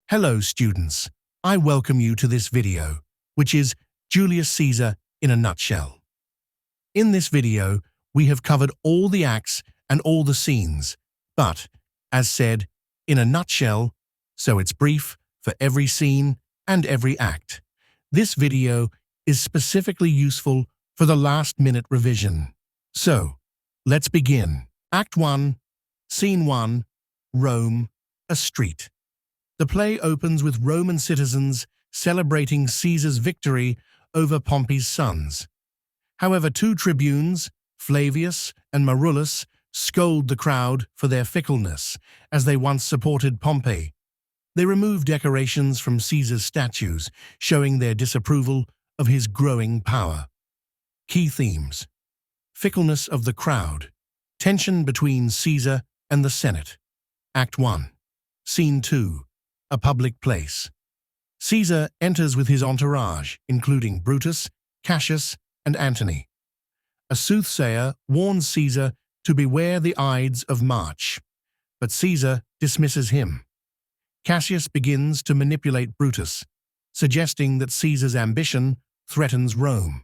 Hello students, I welcome you to this video, which is Julius Caesar in a nutshell. In this video, we have covered all the acts and all the scenes, but, as said, in a nutshell, so it's brief for every scene and every act. This video is specifically useful for the last-minute revision. So, let's begin. Act 1, Scene 1, Rome, a street. The play opens with Roman citizens celebrating Caesar's victory over Pompey's sons. However, two tribunes, Flavius and Marullus, scold the crowd for their fickleness, as they once supported Pompey. They remove decorations from Caesar's statues, showing their disapproval of his growing power. Key themes: fickleness of the crowd, tension between Caesar and the Senate. Act 1. Scene 2. A public place. Caesar enters with his entourage, including Brutus, Cassius, and Antony. A soothsayer warns Caesar to beware the Ides of March, but Caesar dismisses him. Cassius begins to manipulate Brutus, suggesting that Caesar's ambition threatens Rome.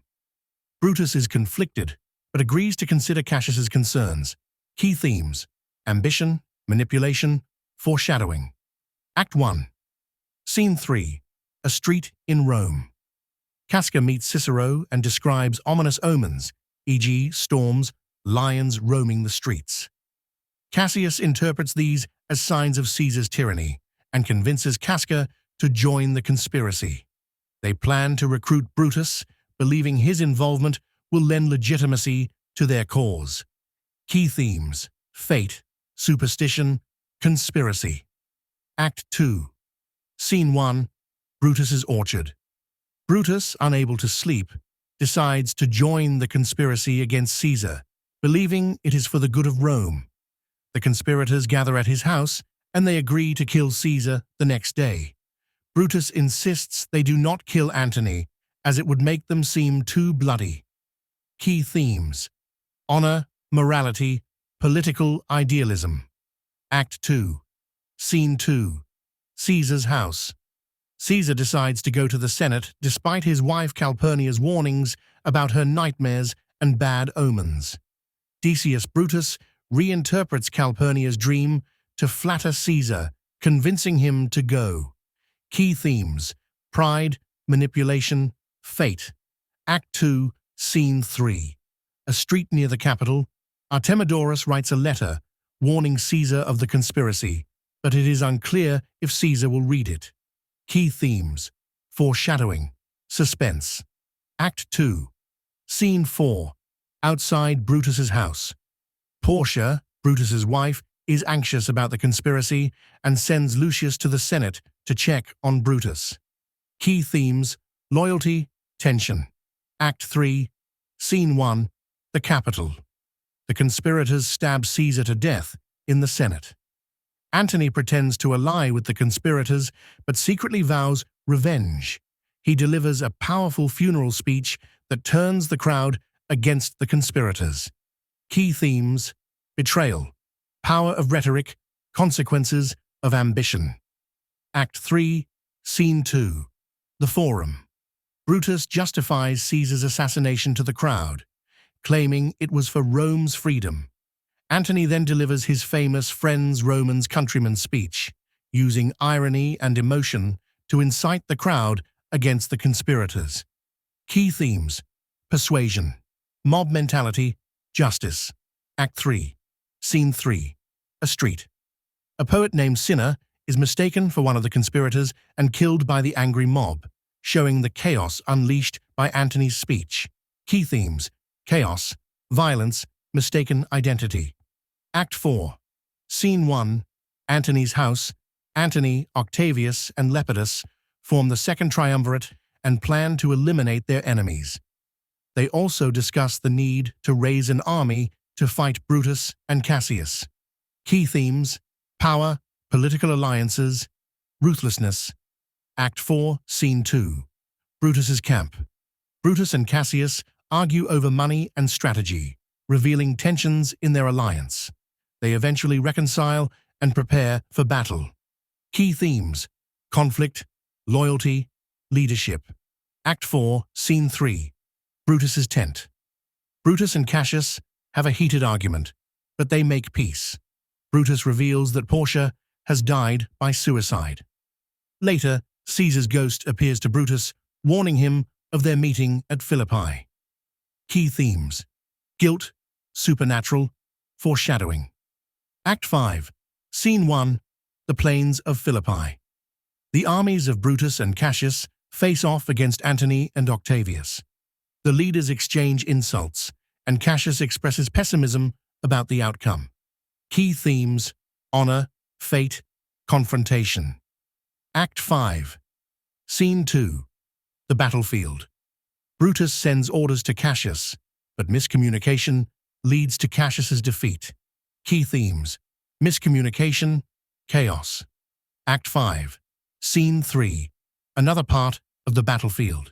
Brutus is conflicted, but agrees to consider Cassius's concerns. Key themes: ambition, manipulation, foreshadowing. Act 1. Scene 3. A street in Rome. Casca meets Cicero and describes ominous omens, e.g. storms, lions roaming the streets. Cassius interprets these as signs of Caesar's tyranny and convinces Casca to join the conspiracy. They plan to recruit Brutus, believing his involvement will lend legitimacy to their cause. Key themes: fate, superstition, conspiracy. Act 2. Scene 1. Brutus's orchard. Brutus, unable to sleep, decides to join the conspiracy against Caesar, believing it is for the good of Rome. The conspirators gather at his house, and they agree to kill Caesar the next day. Brutus insists they do not kill Antony, as it would make them seem too bloody. Key themes: honor, morality, political idealism. Act 2. Scene 2. Caesar's house. Caesar decides to go to the Senate despite his wife Calpurnia's warnings about her nightmares and bad omens. Decius Brutus reinterprets Calpurnia's dream to flatter Caesar, convincing him to go. Key themes: pride, manipulation, fate. Act 2, Scene 3. A street near the capital. Artemidorus writes a letter warning Caesar of the conspiracy, but it is unclear if Caesar will read it. Key themes: foreshadowing, suspense. Act 2. Scene 4. Outside Brutus's house. Portia, Brutus's wife, is anxious about the conspiracy and sends Lucius to the Senate to check on Brutus. Key themes: loyalty, tension. Act 3. Scene 1. The Capitol. The conspirators stab Caesar to death in the Senate. Antony pretends to ally with the conspirators, but secretly vows revenge. He delivers a powerful funeral speech that turns the crowd against the conspirators. Key themes: betrayal, power of rhetoric, consequences of ambition. Act 3, Scene 2. The Forum. Brutus justifies Caesar's assassination to the crowd, claiming it was for Rome's freedom. Antony then delivers his famous Friends Romans countrymen speech, using irony and emotion to incite the crowd against the conspirators. Key themes: persuasion, mob mentality, justice. Act 3. Scene 3. A street. A poet named Cinna is mistaken for one of the conspirators and killed by the angry mob, showing the chaos unleashed by Antony's speech. Key themes: chaos, violence, mistaken identity. Act 4. Scene 1. Antony's house. Antony, Octavius, and Lepidus form the second triumvirate and plan to eliminate their enemies. They also discuss the need to raise an army to fight Brutus and Cassius. Key themes: power, political alliances, ruthlessness. Act 4, Scene 2. Brutus's camp. Brutus and Cassius argue over money and strategy, revealing tensions in their alliance. They eventually reconcile and prepare for battle. Key themes: conflict, loyalty, leadership. Act 4, Scene 3. Brutus's tent. Brutus and Cassius have a heated argument, but they make peace. Brutus reveals that Portia has died by suicide. Later, Caesar's ghost appears to Brutus, warning him of their meeting at Philippi. Key themes: guilt, supernatural, foreshadowing. Act 5, Scene 1. The plains of Philippi. The armies of Brutus and Cassius face off against Antony and Octavius. The leaders exchange insults, and Cassius expresses pessimism about the outcome. Key themes: honor, fate, confrontation. Act 5. Scene 2. The battlefield. Brutus sends orders to Cassius, but miscommunication leads to Cassius's defeat. Key themes: miscommunication, chaos. Act 5. Scene 3. Another part of the battlefield.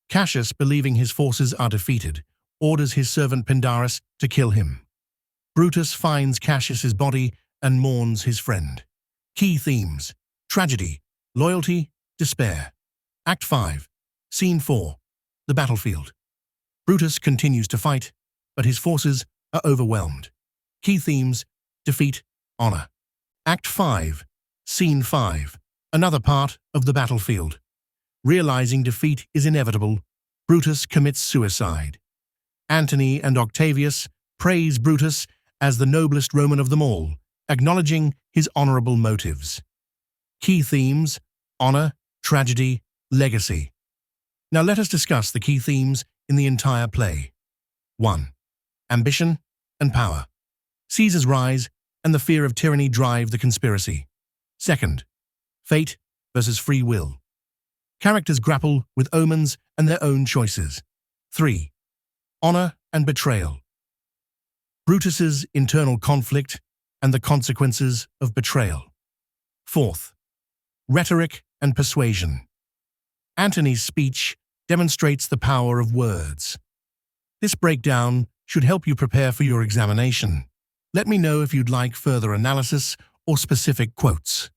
Cassius, believing his forces are defeated, orders his servant Pindarus to kill him. Brutus finds Cassius's body and mourns his friend. Key themes: tragedy, loyalty, despair. Act 5. Scene 4. The battlefield. Brutus continues to fight, but his forces are overwhelmed. Key themes: defeat, honor. Act 5. Scene 5. Another part of the battlefield. Realizing defeat is inevitable, Brutus commits suicide. Antony and Octavius praise Brutus as the noblest Roman of them all, acknowledging his honorable motives. Key themes: honor, tragedy, legacy. Now let us discuss the key themes in the entire play. 1. Ambition and power. Caesar's rise and the fear of tyranny drive the conspiracy. 2. Fate versus free will. Characters grapple with omens and their own choices. 3. Honor and betrayal. Brutus's internal conflict and the consequences of betrayal. 4. Rhetoric and persuasion. Antony's speech demonstrates the power of words. This breakdown should help you prepare for your examination. Let me know if you'd like further analysis or specific quotes.